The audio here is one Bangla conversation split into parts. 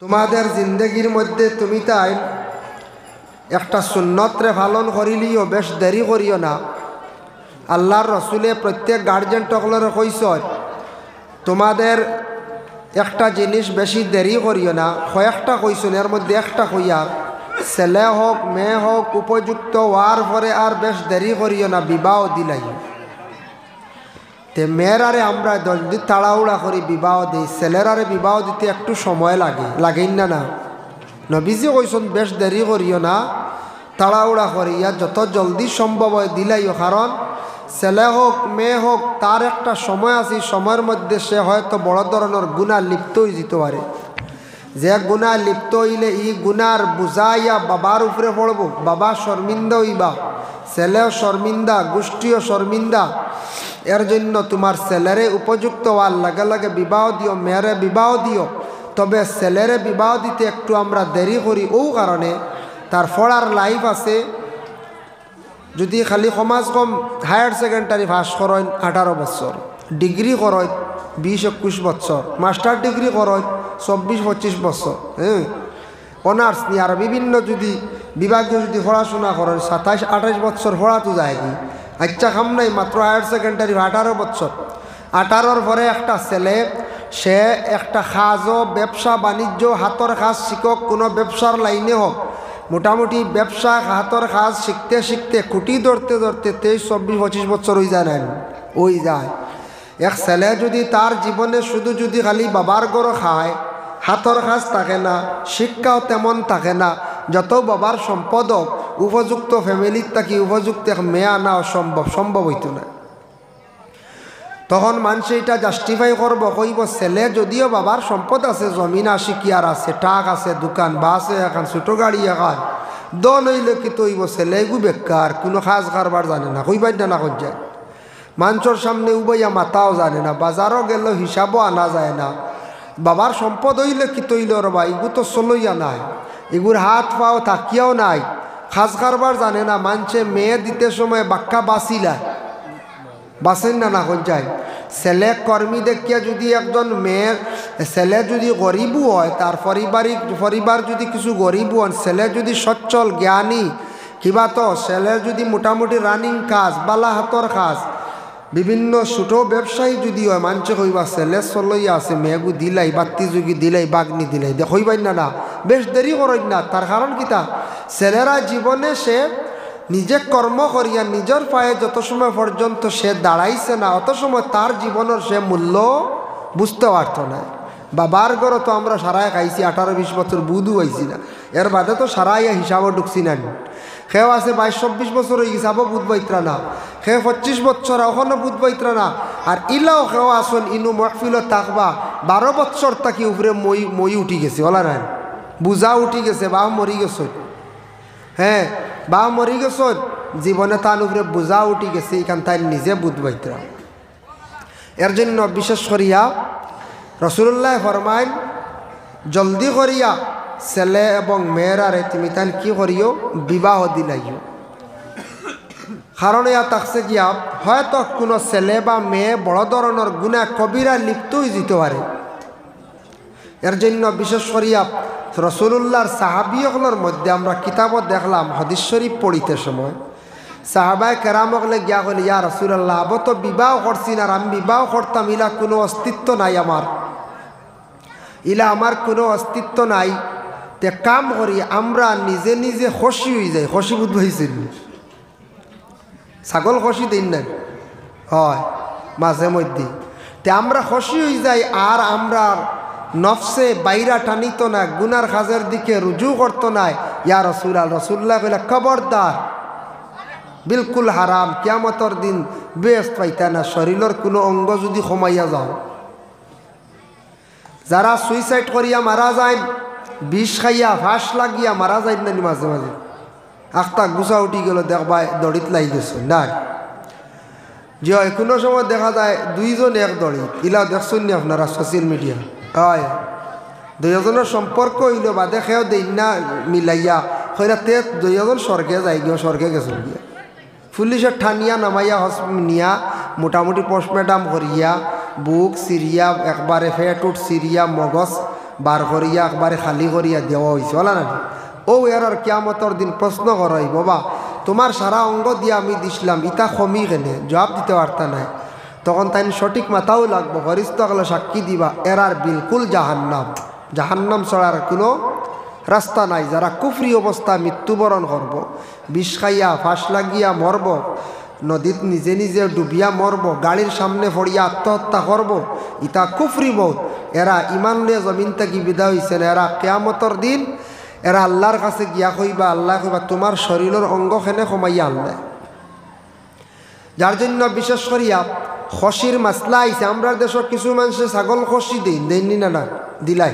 তোমাদের জিন্দগির মধ্যে তুমি তাই একটা সুন্নতরে পালন করিলিও, বেশ দেরি করিও না। আল্লাহর রসুলে প্রত্যেক গার্জেন টকলরে কইস তোমাদের একটা জিনিস বেশি দেরি করিও না। কয়েকটা কইসুন, এর মধ্যে একটা কইয়া ছেলে হোক মেয়ে হোক উপযুক্ত হওয়ার পরে আর বেশ দেরি করিও না, বিবাহ দিলাই। তে মেয়েরারে আমরা জলদি তাড়াহুড়া করি বিবাহ দিই, ছেলেরারে বিবাহ দিতে একটু সময় লাগেই না। নবীজি কইসন বেশ দেরি করিও না, তাড়াহুড়া করিয়া যত জলদি সম্ভব হয় দিলাইও। কারণ ছেলে হোক মেয়ে হোক তার একটা সময় আছে, সময়ের মধ্যে সে হয়তো বড় ধরনের গুণা লিপ্ত হয়ে যেতে পারে। যে গুণা লিপ্ত হইলে ই গুণার বুঝাইয়া বাবার উপরে পড়ব, বাবা শর্মিন্দা হইবা, ছেলেও শর্মিন্দা, গোষ্ঠীও শর্মিন্দা। এর জন্য তোমার ছেলেরে উপযুক্ত হওয়ার লাগে লাগে বিবাহ দিও, মেয়েরে বিবাহ দিও। তবে ছেলেরে বিবাহ দিতে একটু আমরা দেরি করি ও কারণে তার পড়ার লাইফ আছে। যদি খালি সমাজ কম হায়ার সেকেন্ডারি পাস করেন 18 বছর, ডিগ্রি করেন 20-21 বছর, মাস্টার ডিগ্রি করেন 24-25 বছর, অনার্স নিয়ে আর বিভিন্ন যদি বিভাগীয় যদি পড়াশোনা করেন 27-28 বছর পড়া তো যায় কি। আচ্ছা খাম নাই, মাত্র হায়ার সেকেন্ডারি 18 বছর। 18-র পরে একটা ছেলে সে একটা কাজও ব্যবসা বাণিজ্য হাতর কাজ শিকক, কোনো ব্যবসার লাইনে হোক, মোটামুটি ব্যবসা হাতর কাজ শিখতে শিখতে খুঁটি ধরতে ধরতে 23-24-25 বছর হয়ে যায় না ওই যায়। এক ছেলে যদি তার জীবনে শুধু যদি খালি বাবার গড় খায়, হাতর কাজ থাকে না, শিক্ষাও তেমন থাকে না, যত বাবার সম্পদ হোক উপযুক্ত ফ্যামিলির থাকি উপযুক্ত মেয়ে আনা সম্ভব হইতো না। তখন মানুষ এটা জাস্টিফাই করব, কইব ছেলে যদিও বাবার সম্পদ আছে, জমিন আসি কি আর আছে, টাক আছে, দোকান বা আছে এখন ছোটো গাড়ি এখন দল হইলে কি তৈব ছেলে এগু বেকার, কোনো কাজ কারবার জানে না, কইবাই না কই যায়। মানুষের সামনে উবাইয়া মাতাও জানে না, বাজারও গেল হিসাবও আনা যায় না। বাবার সম্পদ হইলে কি তৈল রবা, এগু তো চলইয়া নাই, এগুর হাত পাও থাকিয়াও নাই, কাজ কারবার জানে না। মানুষে মেয়ে দিতে সময় বাক্কা বাঁচিলায়, বাঁচেন না কই যায়। ছেলে কর্মী দেখিয়া যদি একজন মেয়ের ছেলে যদি গরিবও হয়, তার পরিবার যদি কিছু গরিবও হন, ছেলে যদি সচ্ছল জ্ঞানী কিবা তো ছেলের যদি মোটামুটি রানিং কাজ বালা হাতর কাজ বিভিন্ন ছোটো ব্যবসায়ী যদি হয়, মানুষে কইবা ছেলে চলইয়া আছে, মেয়েগু দিলাই, বাত্তি যোগী দিলাই, বাগনি দিলাই, দেখইবাই না বেশ দেরি করেন না। তার কারণ কিতা, ছেলেরা জীবনে সে নিজে কর্ম করিয়া নিজের পায়ে যত সময় পর্যন্ত সে দাঁড়াইছে না, অত সময় তার জীবনের সে মূল্য বুঝতে পারত না। বাবার ঘরও তো আমরা সারাই খাইছি, 18-20 বছর বুধও হয়েছি না, এর বাদে তো সারাইয়া হিসাবও ঢুকছি না। সেও আছে 22-24 বছর হিসাবও বুধ বৈত্রা না, সে 25 বছর এখনও বুধ বৈত্রা না। আর ইলাও সেও আসন ইনু মহফিলত থাকবা 12 বছর তাকি উপরে মই উঠি গেছে, ওলা নাই বুঝা উঠি গেছে, বা মরি গেছ, হ্যাঁ বা মরি গেছ, জীবনে তার উপরে বোঝা উঠি গেছে, এখান তাই নিজে বুধ বৈত্রা। এর জন্য বিশেষ করিয়া রসুল্লাহ ফরমাইন জলদি করিয়া ছেলে এবং মেয়েরারে তুমি তাই কি করিও, বিবাহ দিলাইও। কারণ ইয়া থাকছে গিয়া হয়তো কোনো ছেলে বা মেয়ে বড় ধরনের গুণা কবিরা লিপ্ত হয়ে যেতে পারে। এর জন্য বিশেষ করিয়া রসুল্লাহর সাহাবিয়গুলোর মধ্যে আমরা কিতাবত দেখলাম, হাদিস শরীফ পড়িতে সময় সাহাবায়ে কেরামগলে গিয়া বলে, ইয়া রসুল্লাহ আবো তো বিবাহ করছি না, আমি বিবাহ করতাম, ইলা কোনো অস্তিত্ব নাই আমার, ইলা আমার কোনো অস্তিত্ব নাই। তে কাম করি আমরা নিজে নিজে খুশি হয়ে যাই, খুশি বুধ হয়েছিল ছাগল খুশি দিন না হয় মাঝে মধ্যে, তে আমরা খুশি হয়ে যাই। আর আমরা নফসে বাইরা টানিত না, গুনার কাজের দিকে রুজু করতো না। ইয়া রসুল্লাহ কইলা খবরদার, বিলকুল হারাম, কিয়ামতর দিন বেশ পাইতা না, শরীরের কোনো অঙ্গ যদি কমাইয়া যাও। যারা সুইসাইড করিয়া মারা যায়, বিষ খাইয়া ফাঁস লাগিয়া মারা যায় না মাঝে মাঝে, আখটা গুছা উঠি গেল দেখবা দড়িত লাগি গেছে না, যে কোনো সময় দেখা যায় 2 জন এক দড়িত, ইলা দেখছেন নি আপনারা সোশ্যাল মিডিয়া, হয় 2 জনের সম্পর্ক হইল বাদে খেয়েও দেই না মিলাইয়া হইরা তে 2 জন স্বর্গে যায় গিয়ে, স্বর্গে গেছে গিয়া পুলিশের ঠানিয়া নামাইয়া নিয়া মোটামুটি পোস্টমর্টম করিয়া বুক সিরিয়া একবারে ফেট উঠ সিরিয়া মগজ বার করিয়া একবারে খালি করিয়া দেওয়া হয়েছে বলা না ও এর আর কিয়ামতর দিন প্রশ্ন করাই বাবা তোমার সারা অঙ্গ দিয়ে আমি দিছিলাম ইটা কমি কেনে জবাব দিতে পারতা নাই তখন তাই সঠিক মাথাও লাগবো ফরিস্তাগুলো সাক্ষী দিবা এরার বিলকুল জাহান্নাম ছাড়ার কোনো রাস্তা নাই যারা কুফরি অবস্থা মৃত্যুবরণ করব বিষ খাইয়া ফাঁস লাগিয়া মরব নদীত নিজে নিজে ডুবিয়া মরব গাড়ির সামনে পড়িয়া আত্মহত্যা করব ইটা কুফরি বহুত এরা ইমান লিয়ে জমিন থেকে বিদায় হয়েছে এরা কিয়ামতর দিন এরা আল্লাহর কাছে গিয়া কইবা আল্লাহ কইবা তোমার শরীরের অঙ্গখানে কমাইয়া আনলে যার জন্য বিশেষ করিয়া খসির মাসলা আইছে আমরা দেশের কিছু মানুষে ছাগল খসি দেননি না দিলাই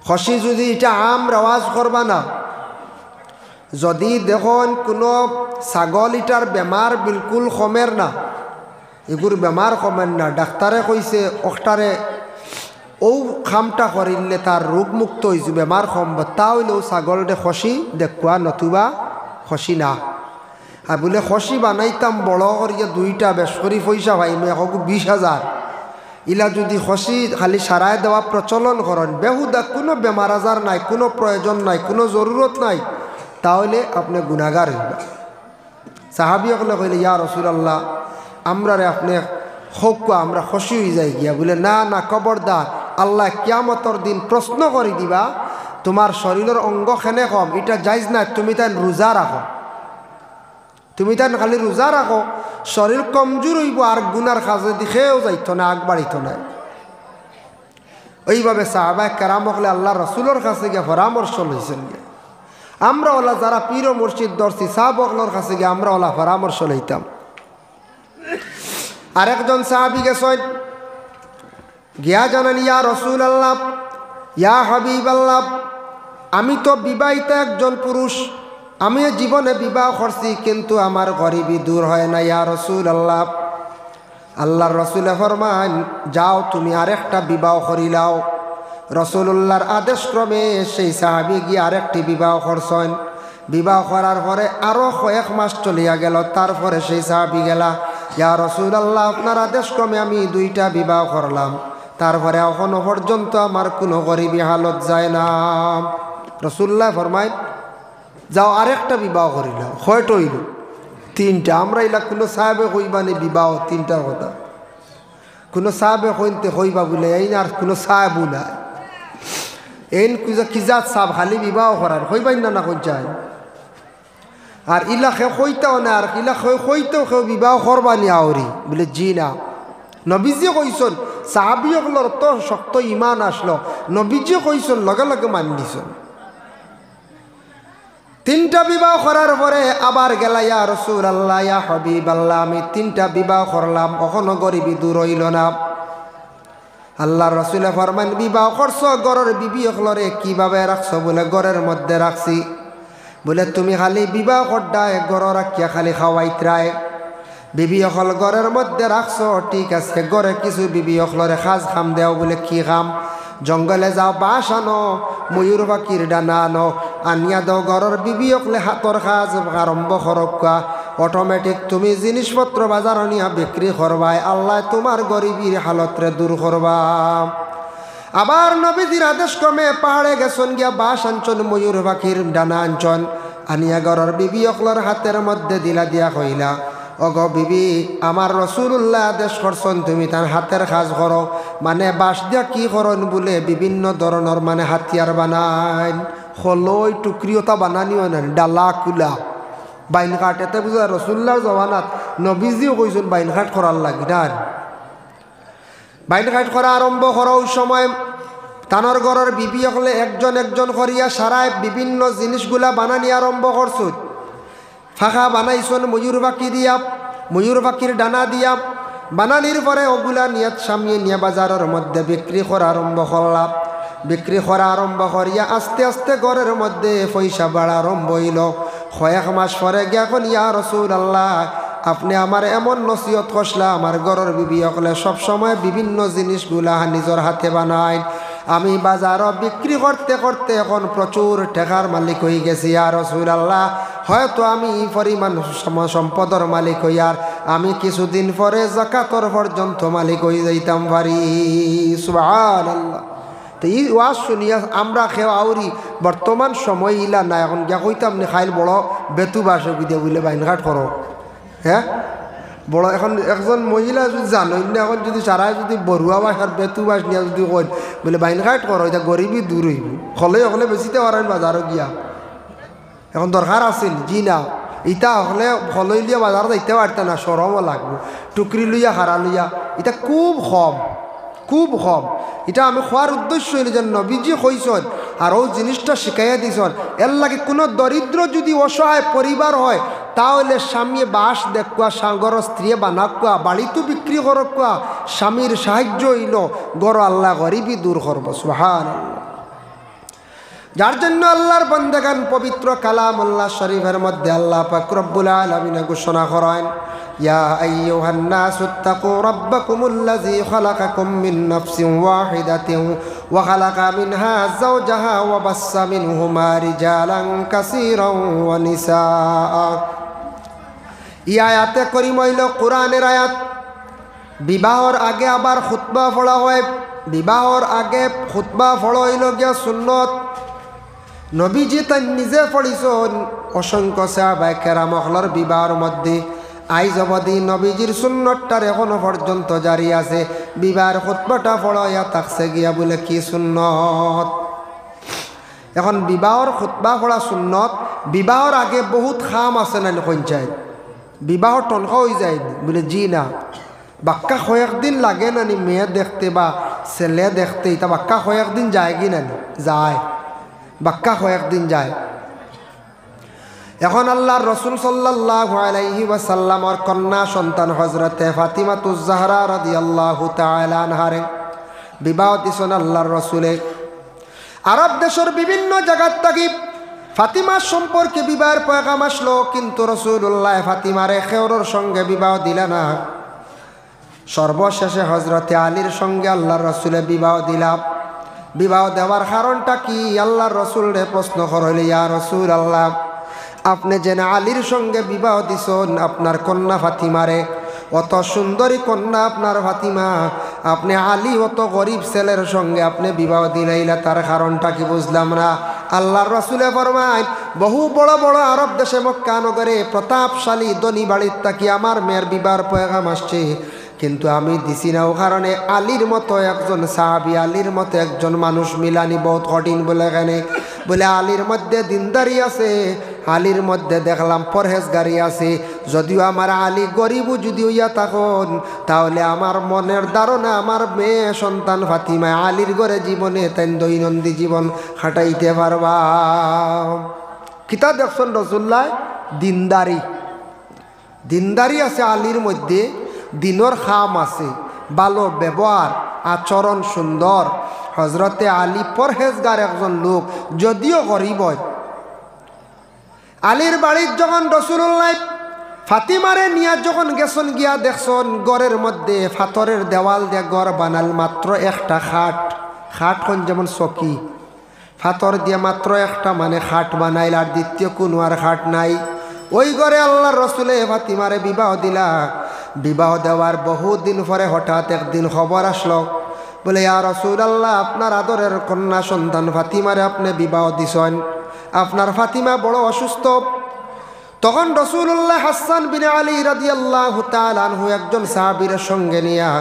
খসি যদি এটা আম রেওয়াজ করবা না যদি দেখুন কোনো ছাগল ইটার বেমার বিলকুল কমের না এগুর বেমার কমেন না ডাক্তারে কইছে অক্টারে ও খামটা করিলে তার রোগমুক্ত হয়েছে বেমার কমব তা হইলেও ছাগলটা খসি দেখুয়া নতুবা খসি না আর বলে খসি বানাইতাম বড় করিয়া দুইটা বেশ করি পয়সা পাইম এখন 20,000 ইলা যদি খসি খালি সারায় দেওয়া প্রচলন করেন বেহুদা কোনো বেমার আজার নাই কোনো প্রয়োজন নাই কোনো জরুরত নাই তাহলে আপনি গুনাহগার হইবা সাহাবী হলে কইলে ইয়া রাসূলুল্লাহ আমরা রে আপনি হোক আমরা খুশি হয়ে যাই গিয়া বলে না না খবরদার আল্লাহ কিয়ামতর দিন প্রশ্ন করে দিবা তোমার শরীরের অঙ্গ খেনে কম এটা জায়েজ না তুমি তাই রোজা রাখো তুমি তাই খালি রোজা রাখো শরীর কমজোর হইব আর গুনার কাজে দিকেও যাইতো না আগ বাড়িতো না ওইভাবে সাহাবায়ে কেরাম হলে আল্লাহ রসুলের কাছে গিয়ে পরামর্শ লইছেন আমরা ওলা যারা পীর মুর্শিদ দর্শি সাহাবকলর কাছে গিয়ে আমরা ওলা পরামর্শ লইতাম আরেকজন সাহাবী গেছেন গিয়া জানান ইয়া রাসূলুল্লাহ ইয়া হাবিবাল্লাহ আমি তো বিবাহিত একজন পুরুষ আমি জীবনে বিবাহ করছি কিন্তু আমার গরিবী দূর হয় না ইয়া রাসূলুল্লাহ আল্লাহর রাসূল ফরমান যাও তুমি আরেকটা বিবাহ করিলাও রাসূলুল্লাহর আদেশ ক্রমে সেই সাহাবী গিয়ে আরেকটি বিবাহ করছেন বিবাহ করার পরে আরো কয়েক মাস চলিয়া গেল তারপরে সেই সাহাবী গেলা ইয়া রাসূলুল্লাহ আপনার আদেশ ক্রমে আমি দুইটা বিবাহ করলাম তারপরে এখনো পর্যন্ত আমার কোনো গরিবী হালত যায় না রাসূলুল্লাহ ফরমায় যাও আরেকটা বিবাহ করিল কয়টা হইল 3টা আমরা এলা কোনো সাহেবে কইবানি বিবাহ 3টার কথা কোনো সাহেবে কইতে কইবা বলে এই আর কোনো সাহেবও নাই এই কিজাত সাহেব খালি বিবাহ করার কইবাই না কই যায় আর ইলা খে কইতাও না আর ইলা কইতেও কেউ বিবাহ করবানি আওরি বলে জি না নবীজি কইসন সাহাবীগুলোর তো শক্ত ইমান আসলো নবীজি কইসন লগে লগে মান নিছেন 3টা বিবাহ করার পরে আবার গেলা ইয়া রাসূলুল্লাহ ইয়া হাবিবাল্লাহ আমি 3টা বিবাহ করলাম কখনো গরিবী দূর হইল না আল্লাহর রাসূল ফরমান বিবাহ করছো ঘরের বিবিগুলোরে কিভাবে রাখছো বলে ঘরের মধ্যে রাখছি বলে তুমি খালি বিবাহ করডা ঘর রাখিয়া খালি খাওয়াইত্রায় বিবিসকল ঘরের মধ্যে রাখছো ঠিক আছে ঘরে কিছু বিবিসকলরে খাজ খাম দেও বলে কি খাম জঙ্গলে যাও বাঁশ আনো ময়ূর পাখির ডানা আনো আনিয়া দাও ঘরের বিবিসকলে হাতর কাজ আরম্ভ করকা অটোমেটিক তুমি জিনিসপত্র বাজার আনিয়া বিক্রি করবাই আল্লাহ তোমার গরিবীর হালতরে দূর করবা আবার নবীজির আদেশ ক্রমে পাহাড়ে গেছন গিয়া বাঁশ আনছন ময়ূর পাখির ডানা আনছন আনিয়া ঘরের বিবিসকলর হাতের মধ্যে দিলা দিয়া কইলা অগ বিবি আমার রাসূলুল্লাহ আদেশ করছেন তুমি তার হাতের কাজ করো মানে বাঁশ দিয়া কি করন বলে বিভিন্ন ধরনের মানে হাতিয়ার বানান হলই টুকরিওটা বানানিও না ডালা কুলা বাইন কাঠ এতে বুঝা রাসূলুল্লাহর জমানাত নবীজিও কইছেন বাইন কাঠ করার লাগি না বাইন কাঠ করা আরম্ভ করার সময় তানর ঘরের বিবি হলে একজন একজন করিয়া সারায় বিভিন্ন জিনিসগুলা বানানি আরম্ভ করছো ফাঁকা বানাইছন ময়ূর পাখি দিয়া ময়ূর পাখির ডানা দিয়া বানানির পরে ওগুলা নিয়াত সামিয়ে নিয়ে বাজারের মধ্যে বিক্রি করা আরম্ভ করলাম বিক্রি করা আরম্ভ করিয়া আস্তে আস্তে ঘরের মধ্যে পয়সা বাড়া আরম্ভ হইল কয়েক মাস পরে গিয়াখন ইয়া রাসূলুল্লাহ আপনি আমার এমন নসিহত করলা আমার ঘরের বিবি হলে সবসময় বিভিন্ন জিনিসগুলা নিজের হাতে বানায় আমি বাজারও বিক্রি করতে করতে এখন প্রচুর টাকার মালিক হয়ে গেছি ইয়া রাসূলুল্লাহ হয়তো আমি পরিমাণ সম্পদের মালিক হইয়ার আমি কিছুদিন পরে যাকাতর পর্যন্ত মালিক হয়ে যাইতাম পারি সুবহানাল্লাহ তো এই ওয়াজ শুনিয়া আমরা খেয়ে আউরি বর্তমান সময় ইলা না এখন গিয়া কইতাম নি খাইল বড় বেতু বাসে দিয়ে বলে বাইনঘাট করো হ্যাঁ বড় এখন একজন মহিলা যদি জানো না এখন যদি সারাই যদি বড়ুয়া বাসার বেতু বাস নিয়ে যদি কই বলে বাইনঘাট করো এটা গরিবই দূর হইব হলে বেশিতে পারেন বাজারও গিয়া এখন দরকার আছিল জি না ইটা হলে হলই লিয়া বাজার যাইতে পারতে না সরমও লাগবে টুকরি লইয়া হারা লইয়া এটা খুব কম এটা আমি খোয়ার উদ্দেশ্য হইল যে নবীজি কইসন আর ও জিনিসটা শিখাইয়া দিছন এর লাগে কোনো দরিদ্র যদি অসহায় পরিবার হয় তাহলে স্বামী বাস দেখুয়া সাগর স্ত্রী বানাকুয়া বাড়িতে বিক্রি করকুয়া স্বামীর সাহায্য হইল গড় আল্লাহ গরিবই দূর করব সুবহানাল্লাহ। যার জন্য আল্লাহর বান্দাগান পবিত্র কালামুল্লাহ শরীফের মধ্যে আল্লাহ পাক রব্বুল আলামিন ঘোষণা করেন ইয়া আইয়ুহান নাসুত্তাকু রাব্বাকুমুল্লাযী খালাকাকুম মিন নাফসিন ওয়াহিদাতিন ওয়া খালাকা মিনহা যাওজাহা ওয়া বাসসা মিনহুমা রিজালান কাসীরান ওয়া নিসাআ। এই আয়াতে করিম হইল কোরআনের আয়াত। বিবাহর আগে আবার খুতবা পড়া হয়, বিবাহর আগে খুতবা পড়া হইল গিয়া সুন্নত। নবীজি তাই নিজে পড়িছেন, অসংখ্য সাহাবায়ে কেরাম হলর বিবাহর মধ্যে আইজ অবধি নবীজির সুন্নতটার এখনো পর্যন্ত জারি আছে। বিবাহের খুতবাটা পড়াইয়া থাকছে গিয়া বলে কি সুন্নত। এখন বিবাহর খুতবা পড়া সুন্নত। বিবাহর আগে বহুত খাম আছে না পঞ্চায়েত, বিবাহ টনকা হয়ে যায় বলে জি না, বাক্কা কয়েকদিন লাগে না নি মেয়ে দেখতে বা ছেলে দেখতে, এটা বাক্কা কয়েকদিন যায় কি না যায়, বাক্কা কয়েকদিন যায়। এখন আল্লাহর রাসূল সাল্লাল্লাহু আলাইহি ওয়াসাল্লামর কন্যা সন্তান হযরতে ফাতিমাতুজ জাহরা রাদিয়াল্লাহু তাআলা আনহারে বিবাহ দিছেন আল্লাহর রাসূলে। আরব দেশের বিভিন্ন জায়গা থেকে ফাতিমার সম্পর্কে বিবাহের পয়গাম আসলো, কিন্তু রাসূলুল্লাহ ফাতিমারে খেওরের সঙ্গে বিবাহ দিলেন না। সর্বশেষে হযরতে আলীর সঙ্গে আল্লাহর রাসূলে বিবাহ দিলাম। বিবাহ দেওয়ার কারণটা কি আল্লাহর রাসূলরে প্রশ্ন করল, ইয়া রাসূলুল্লাহ আপনি যেন আলীর সঙ্গে বিবাহ দিছেন আপনার কন্যা ফাতিমারে, অত সুন্দরী কন্যা আপনার ফাতিমা, আপনি আলী অত গরিব ছেলের সঙ্গে আপনি বিবাহ দিলাইলা, তার কারণটা কি বুঝলাম না। আল্লাহর রাসূলে ফরমায় বহু বড় বড় আরব দেশে মক্কা নগরে প্রতাপশালী ধনী বাড়ির তাকি আমার মেয়ের বিবাহের পয়গাম আসছে, কিন্তু আমি দিছি না। ও কারণে আলীর মতো একজন সাহাবী, আলীর মতো একজন মানুষ মিলানি বহুত কঠিন বলে এখানে বলে আলীর মধ্যে দিনদারি আছে, আলীর মধ্যে দেখলাম পরহেজগারি আছে। যদিও আমার আলী গরিবও যদি হইয়া থাকুন, তাহলে আমার মনের ধারণা আমার মেয়ে সন্তান ফাতিমা আলীর ঘরে জীবনে তাই দৈনন্দিন জীবন খাটাইতে পারবা। কিতা দেখছেন রাসূলুল্লাহ দিনদারি, দিনদারি আছে আলীর মধ্যে, দিনর খাম আছে, ভালো ব্যবহার, আচরণ সুন্দর। হজরতে আলী পরহেজগার একজন লোক, যদিও গরিব হয়। আলীর বাড়ির যখন রাসূলুল্লাহ ফাতিমারে নিয়া যখন গেছেন, গিয়া দেখছেন ঘরের মধ্যে পাথরের দেওয়াল দিয়ে ঘর বানাল, মাত্র একটা খাট, খাটখন যেমন চকি, পাথর দিয়ে মাত্র একটা মানে খাট বানাইল, আর দ্বিতীয় কোনো আর খাট নাই। ওই ঘরে আল্লাহর রাসূলে ফাতিমারে বিবাহ দিলা। বিবাহ দেওয়ার বহুদিন পরে হঠাৎ একদিন খবর আসলো, বলে ইয়া রাসূলুল্লাহ আপনার আদরের কন্যা সন্তান ফাতিমারে আপনি বিবাহ দিছেন, আপনার ফাতিমা বড় অসুস্থ। তখন রাসূলুল্লাহ হাসান বিন আলী রাদিয়াল্লাহু তাআলা আনহু একজন সাহাবীর সঙ্গে নিয়া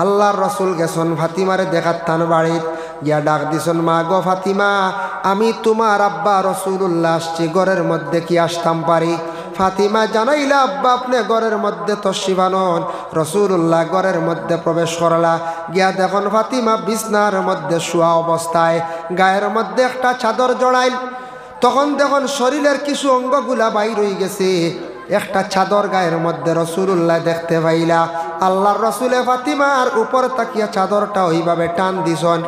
আল্লাহর রাসূল গেছেন ফাতিমারে দেখার তান বাড়িত গিয়া ডাক দিছেন, মা গো ফাতিমা, আমি তোমার আব্বা রাসূলুল্লাহ আসছি, ঘরের মধ্যে কি আসতাম পারি? ফাতিমা জানাইলা, আব্বা আপনি ঘরের মধ্যে তশরিফ আনুন। রাসূলুল্লাহ ঘরের মধ্যে প্রবেশ করলা, গিয়া দেখুন ফাতিমা বিছনার মধ্যে শোয়া অবস্থায়, গায়ের মধ্যে একটা চাদর জড়াইল। তখন দেখুন শরীরের কিছু অঙ্গগুলা বাইর হয়ে গেছে, একটা চাদর গায়ের মধ্যে রাসূলুল্লাহ দেখতে পাইলা। আল্লাহর রাসূলে ফাতিমার উপর তাকিয়া চাদরটা ওইভাবে টান দিছন,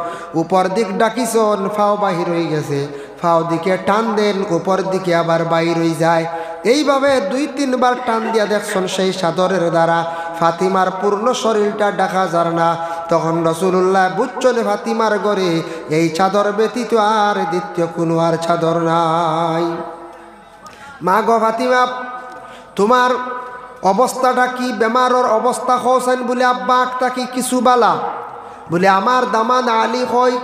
উপর দিক ডাকিছন, ফাও বাহির হয়ে গেছে, ফাও দিকে টান দেন, উপর দিকে আবার বাইর হয়ে যায়। এইভাবে 2-3 বার টান দিয়া দেখছেন সেই চাদরের দ্বারা ফাতিমার পূর্ণ শরীরটা দেখা যায় না। তখন রাসূলুল্লাহ বুঝছেন ফাতিমার ঘরে এই চাদর ব্যতীত আর দ্বিতীয় কোনো আর চাদর নাই। মা গো ফাতিমা, তোমার অবস্থাটা কি? বেমারর অবস্থা হোসেন বলে আব্বা আক্তা কি কিছু বালা? বলে আমার দামান আলী হয়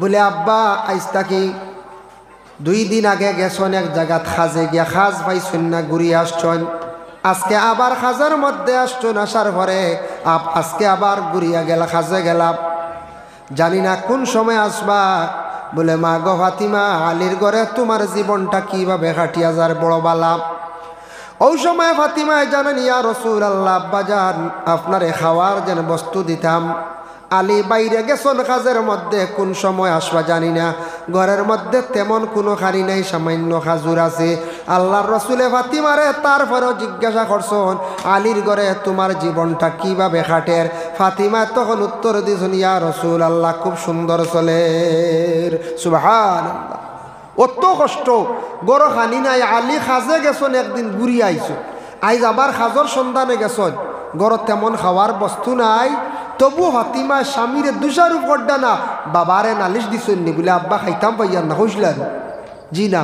বলে আব্বা আইস্তা কি 2 দিন আগে গেছন এক জায়গাত খাজে গিয়া খাজ পাইছেন না, ঘুরিয়ে আসছেন, আজকে আবার খাজের মধ্যে আসছেন, আসার পরে আজকে আবার ঘুরিয়া গেলা খাজে গেলাম, জানি না কোন সময় আসবা। বলে মা গো ফাতিমা, আলীর ঘরে তোমার জীবনটা কিভাবে কাটিয়া যার বড় বালা। ওই সময় ফাতিমায় জানেন, ইয়া রাসূলুল্লাহ, আব্বাজান আপনারে খাওয়ার যেন বস্তু দিতাম, আলী বাইরে গেছন কাজের মধ্যে, কোন সময় আসবা জানি না, ঘরের মধ্যে তেমন কোনো খারি নাই, সামান্য খাজুর আছে। আল্লাহর রসুলে ফাতিমারে তারপরেও জিজ্ঞাসা করছেন, আলীর ঘরে তোমার জীবনটা কিভাবে কাটের? ফাতিমা তখন উত্তর দিয়েছেন, ইয়া রাসূলুল্লাহ, খুব সুন্দর চলে। সুবহানাল্লাহ, অত কষ্ট, গড় খানি নাই, আলী খাজে গেছন, একদিন ঘুরি আইছো, আইজ আবার খাজর সন্ধানে গেছন, গড় তেমন খাওয়ার বস্তু নাই, তবু ফাতিমা স্বামীরে দুষারোপ করডা না, বাবারে নালিশ দিছেন নি, বলে আব্বা খাইতাম পাইয়ার না, হইসলেন জি না।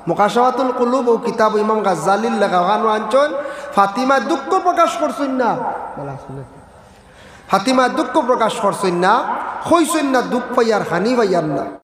মুকাশাফাতুল কুলুব ও কিতাব ইমাম গাজ্জালির লেখা ওখানে আনছেন, ফাতিমা দুঃখ প্রকাশ করছেন না, ফাতিমা দুঃখ প্রকাশ করছেন না, হইছেন না দুঃখ পাইয়ার, হানি পাইয়ার না।